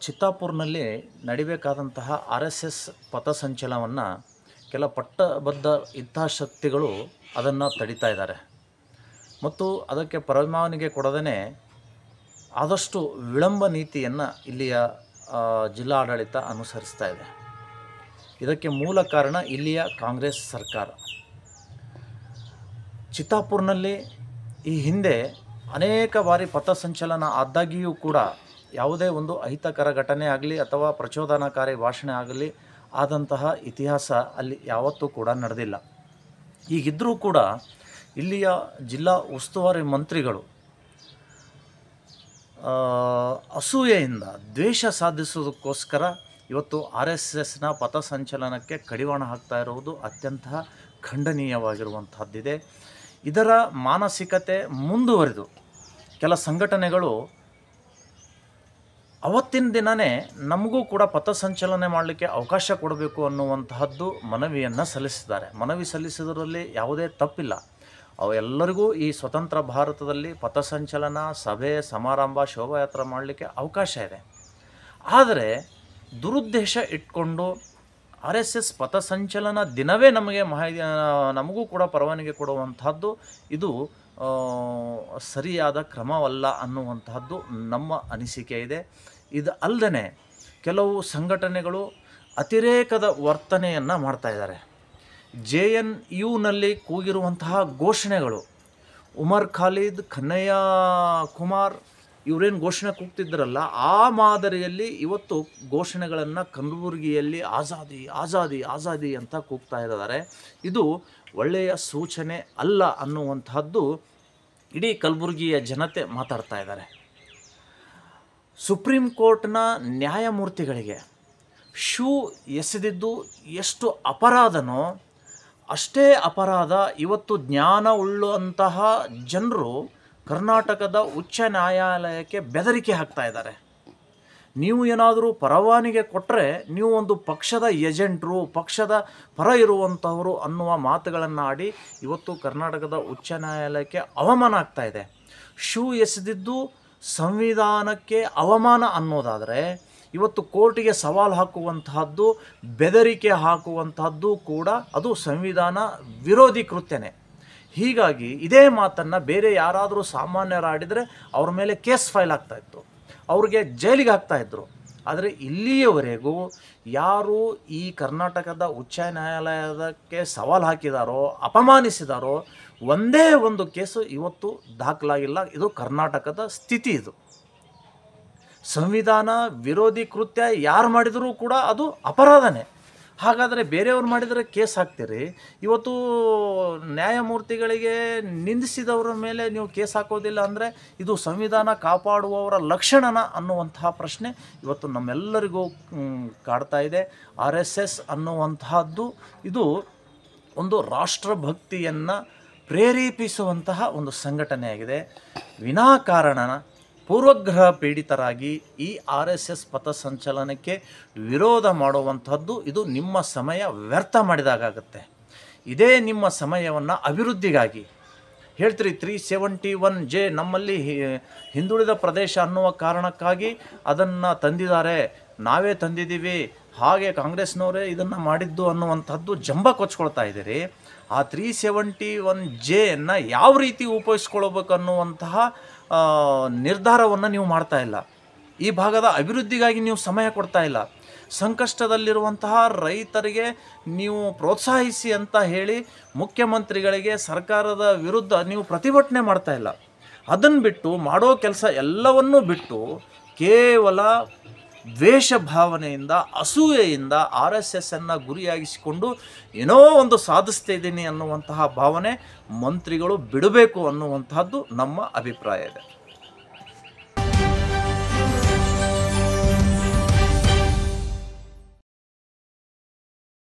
ಚಿತ್ತಾಪುರ್ನಲ್ಲಿ ನಡಿಬೇಕಾದಂತಹ RSS ಪಥಸಂಚಲನವನ್ನು ಕೆಲ ಪಟ್ಟಬದ್ಧ ಹಿತಾಸಕ್ತಿಗಳು ಅದನ್ನು ತಡಿತಾ ಇದ್ದಾರೆ ಮತ್ತು ಅದಕ್ಕೆ ಪರವಾನಗಿ ಕೊಡದೇ ಆದಷ್ಟು ವಿಳಂಬ ನೀತಿಯನ್ನು ಇಲ್ಲಿಯ ಜಿಲ್ಲಾಡಳಿತ ಅನುಸರಿಸ್ತಾ ಇದೆ. ಇದಕ್ಕೆ ಮೂಲ ಕಾರಣ ಇಲ್ಲಿಯ ಕಾಂಗ್ರೆಸ್ ಸರ್ಕಾರ. ಚಿತ್ತಾಪುರ್ನಲ್ಲಿ ಈ ಹಿಂದೆ ಅನೇಕ ಬಾರಿ ಪಥಸಂಚಲನ ಆದಾಗಿಯೂ ಕೂಡ ಯಾವುದೇ ಒಂದು ಅಹಿತಕರ ಘಟನೆ ಆಗಲಿ ಅಥವಾ ಪ್ರಚೋದನಾಕಾರಿ ಭಾಷಣ ಆಗಲಿ ಆದಂತಹ ಇತಿಹಾಸ ಅಲ್ಲಿ ಯಾವತ್ತೂ ಕೂಡ ನಡೆದಿಲ್ಲ. ಹೀಗಿದ್ದರೂ ಕೂಡ ಇಲ್ಲಿಯ ಜಿಲ್ಲಾ ಉಸ್ತುವಾರಿ ಮಂತ್ರಿಗಳು ಅಸೂಯೆಯಿಂದ ದ್ವೇಷ ಸಾಧಿಸೋದಕ್ಕೋಸ್ಕರ ಇವತ್ತು RSSನ ಪಥಸಂಚಲನಕ್ಕೆ ಕಡಿವಾಣ ಹಾಕ್ತಾ ಇರುವುದು ಅತ್ಯಂತ ಖಂಡನೀಯವಾಗಿರುವಂತಹದ್ದಿದೆ. ಇದರ ಮಾನಸಿಕತೆ ಮುಂದುವರಿದು ಕೆಲ ಸಂಘಟನೆಗಳು ಅವತ್ತಿನ ದಿನವೇ ನಮಗೂ ಕೂಡ ಪಥಸಂಚಲನೆ ಮಾಡಲಿಕ್ಕೆ ಅವಕಾಶ ಕೊಡಬೇಕು ಅನ್ನುವಂತಹದ್ದು ಮನವಿಯನ್ನು ಸಲ್ಲಿಸಿದ್ದಾರೆ. ಮನವಿ ಸಲ್ಲಿಸಿದರಲ್ಲಿ ಯಾವುದೇ ತಪ್ಪಿಲ್ಲ. ಅವೆಲ್ಲರಿಗೂ ಈ ಸ್ವತಂತ್ರ ಭಾರತದಲ್ಲಿ ಪಥಸಂಚಲನ, ಸಭೆ, ಸಮಾರಂಭ, ಶೋಭಾಯಾತ್ರೆ ಮಾಡಲಿಕ್ಕೆ ಅವಕಾಶ ಇದೆ. ಆದರೆ ದುರುದ್ದೇಶ ಇಟ್ಕೊಂಡು RSS ಪಥಸಂಚಲನ ದಿನವೇ ನಮಗೂ ಕೂಡ ಪರವಾನಗಿ ಕೊಡುವಂತಹದ್ದು ಇದು ಸರಿಯಾದ ಕ್ರಮವಲ್ಲ ಅನ್ನುವಂತಹದ್ದು ನಮ್ಮ ಅನಿಸಿಕೆ ಇದೆ. ಇದು ಅಲ್ಲದೆ ಕೆಲವು ಸಂಘಟನೆಗಳು ಅತಿರೇಕದ ವರ್ತನೆಯನ್ನು ಮಾಡ್ತಾ ಇದ್ದಾರೆ. JNUನಲ್ಲಿ ಕೂಗಿರುವಂತಹ ಘೋಷಣೆಗಳು, ಉಮರ್ ಖಾಲಿದ್, ಕನ್ನಯ್ಯ ಕುಮಾರ್ ಇವರೇನು ಘೋಷಣೆ ಕೂಗ್ತಿದ್ದರಲ್ಲ, ಆ ಮಾದರಿಯಲ್ಲಿ ಇವತ್ತು ಘೋಷಣೆಗಳನ್ನು ಕಲಬುರಗಿಯಲ್ಲಿ ಆಜಾದಿ ಆಜಾದಿ ಆಜಾದಿ ಅಂತ ಕೂಗ್ತಾ ಇದ್ದಾರೆ. ಇದು ಒಳ್ಳೆಯ ಸೂಚನೆ ಅಲ್ಲ ಅನ್ನುವಂತಹದ್ದು ಇಡೀ ಕಲಬುರಗಿಯ ಜನತೆ ಮಾತಾಡ್ತಾ ಇದ್ದಾರೆ. ಸುಪ್ರೀಂ ಕೋರ್ಟ್ನ ನ್ಯಾಯಮೂರ್ತಿಗಳಿಗೆ ಶೂ ಎಸೆದಿದ್ದು ಎಷ್ಟು ಅಪರಾಧನೋ ಅಷ್ಟೇ ಅಪರಾಧ ಇವತ್ತು ಜ್ಞಾನ ಉಳ್ಳುವಂತಹ ಜನರು ಕರ್ನಾಟಕದ ಉಚ್ಚ ನ್ಯಾಯಾಲಯಕ್ಕೆ ಬೆದರಿಕೆ ಹಾಕ್ತಾ ಇದ್ದಾರೆ. ನೀವು ಏನಾದರೂ ಪರವಾನಗಿ ಕೊಟ್ಟರೆ ನೀವು ಒಂದು ಪಕ್ಷದ ಏಜೆಂಟ್ರು, ಪಕ್ಷದ ಪರ ಇರುವಂಥವರು ಅನ್ನುವ ಮಾತುಗಳನ್ನು ಆಡಿ ಇವತ್ತು ಕರ್ನಾಟಕದ ಉಚ್ಚ ನ್ಯಾಯಾಲಯಕ್ಕೆ ಅವಮಾನ ಆಗ್ತಾ ಇದೆ. ಶೂ ಎಸೆದಿದ್ದು ಸಂವಿಧಾನಕ್ಕೆ ಅವಮಾನ ಅನ್ನೋದಾದರೆ ಇವತ್ತು ಕೋರ್ಟಿಗೆ ಸವಾಲು ಹಾಕುವಂತಹದ್ದು, ಬೆದರಿಕೆ ಹಾಕುವಂತಹದ್ದು ಕೂಡ ಅದು ಸಂವಿಧಾನ ವಿರೋಧಿ ಕೃತ್ಯನೇ. ಹೀಗಾಗಿ ಇದೇ ಮಾತನ್ನು ಬೇರೆ ಯಾರಾದರೂ ಸಾಮಾನ್ಯರಾಡಿದರೆ ಅವ್ರ ಮೇಲೆ ಕೇಸ್ ಫೈಲ್ ಆಗ್ತಾಯಿತ್ತು, ಅವ್ರಿಗೆ ಜೈಲಿಗೆ ಹಾಕ್ತಾಯಿದ್ರು. ಆದರೆ ಇಲ್ಲಿಯವರೆಗೂ ಯಾರು ಈ ಕರ್ನಾಟಕದ ಉಚ್ಚ ನ್ಯಾಯಾಲಯದಕ್ಕೆ ಸವಾಲು ಹಾಕಿದಾರೋ, ಅಪಮಾನಿಸಿದಾರೋ, ಒಂದೇ ಒಂದು ಕೇಸು ಇವತ್ತು ದಾಖಲಾಗಿಲ್ಲ. ಇದು ಕರ್ನಾಟಕದ ಸ್ಥಿತಿ. ಇದು ಸಂವಿಧಾನ ವಿರೋಧಿ ಕೃತ್ಯ ಯಾರು ಮಾಡಿದರೂ ಕೂಡ ಅದು ಅಪರಾಧನೇ. ಹಾಗಾದರೆ ಬೇರೆಯವ್ರು ಮಾಡಿದರೆ ಕೇಸ್ ಹಾಕ್ತೀರಿ, ಇವತ್ತು ನ್ಯಾಯಮೂರ್ತಿಗಳಿಗೆ ನಿಂದಿಸಿದವರ ಮೇಲೆ ನೀವು ಕೇಸ್ ಹಾಕೋದಿಲ್ಲ ಅಂದರೆ ಇದು ಸಂವಿಧಾನ ಕಾಪಾಡುವವರ ಲಕ್ಷಣನ ಅನ್ನುವಂತಹ ಪ್ರಶ್ನೆ ಇವತ್ತು ನಮ್ಮೆಲ್ಲರಿಗೂ ಕಾಡ್ತಾ ಇದೆ. RSS ಅನ್ನುವಂತಹದ್ದು ಇದು ಒಂದು ರಾಷ್ಟ್ರಭಕ್ತಿಯನ್ನು ಪ್ರೇರೇಪಿಸುವಂತಹ ಒಂದು ಸಂಘಟನೆಯಾಗಿದೆ. ವಿನಾಕಾರಣ ಪೂರ್ವಗ್ರಹ ಪೀಡಿತರಾಗಿ ಈ RSS ಪಥಸಂಚಲನಕ್ಕೆ ವಿರೋಧ ಮಾಡುವಂಥದ್ದು ಇದು ನಿಮ್ಮ ಸಮಯ ವ್ಯರ್ಥ ಮಾಡಿದಾಗುತ್ತೆ. ಇದೇ ನಿಮ್ಮ ಸಮಯವನ್ನು ಅಭಿವೃದ್ಧಿಗಾಗಿ ಹೇಳ್ತೀರಿ. 371J ನಮ್ಮಲ್ಲಿ ಹಿಂದುಳಿದ ಪ್ರದೇಶ ಅನ್ನುವ ಕಾರಣಕ್ಕಾಗಿ ಅದನ್ನು ತಂದಿದ್ದಾರೆ, ನಾವೇ ತಂದಿದ್ದೀವಿ, ಹಾಗೆ ಕಾಂಗ್ರೆಸ್ನವರೇ ಇದನ್ನು ಮಾಡಿದ್ದು ಅನ್ನುವಂಥದ್ದು ಜಂಬ ಕೊಚ್ಕೊಳ್ತಾ ಇದ್ದೀರಿ. ಆ 371Jಯನ್ನು ಯಾವ ರೀತಿ ಉಪಯೋಗಿಸ್ಕೊಳ್ಬೇಕು ಅನ್ನುವಂತಹ ನಿರ್ಧಾರವನ್ನು ನೀವು ಮಾಡ್ತಾ ಇಲ್ಲ. ಈ ಭಾಗದ ಅಭಿವೃದ್ಧಿಗಾಗಿ ನೀವು ಸಮಯ ಕೊಡ್ತಾ ಇಲ್ಲ. ಸಂಕಷ್ಟದಲ್ಲಿರುವಂತಹ ರೈತರಿಗೆ ನೀವು ಪ್ರೋತ್ಸಾಹಿಸಿ ಅಂತ ಹೇಳಿ ಮುಖ್ಯಮಂತ್ರಿಗಳಿಗೆ, ಸರ್ಕಾರದ ವಿರುದ್ಧ ನೀವು ಪ್ರತಿಭಟನೆ ಮಾಡ್ತಾ ಇಲ್ಲ. ಅದನ್ನು ಬಿಟ್ಟು ಮಾಡೋ ಕೆಲಸ ಎಲ್ಲವನ್ನೂ ಬಿಟ್ಟು ಕೇವಲ ದ್ವೇಷ ಭಾವನೆಯಿಂದ, ಅಸೂಯೆಯಿಂದ RSSನ್ನು ಗುರಿಯಾಗಿಸಿಕೊಂಡು ಏನೋ ಒಂದು ಸಾಧಿಸ್ತಾ ಇದ್ದೀನಿ ಅನ್ನುವಂತಹ ಭಾವನೆ ಮಂತ್ರಿಗಳು ಬಿಡಬೇಕು ಅನ್ನುವಂತಹದ್ದು ನಮ್ಮ ಅಭಿಪ್ರಾಯ ಇದೆ.